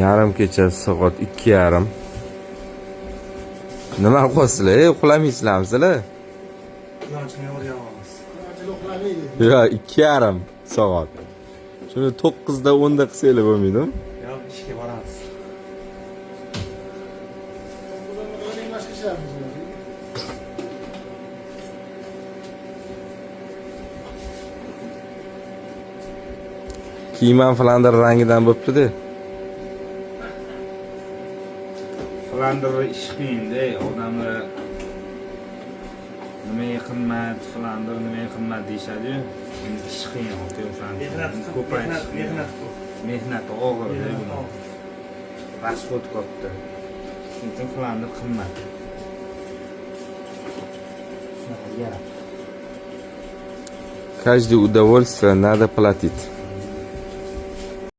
Yarim kecha soat 2:30. Nima qilasizlar? Uxlamaysizlarmi sizlar? Qulonchini o'rganamiz. Yo, 2:30 soat. Shuni 9da 10da qilsanglar bo'lmaydimi? Yo'q, ishga boramiz. Kiyimam Flandr rangidan bo'pti-da. Flandr ish qiyin-da, odamlar nimaga qimmat, Flandr nimaga qimmat deyishadi-yu. Endi ish qiyin, aka o'shani ko'paytirish. Mehnat og'ir-da buni. Расход katta. Shuning uchun Flandr qimmat. Shunaqa yarab. Каждый удовольствие надо платить.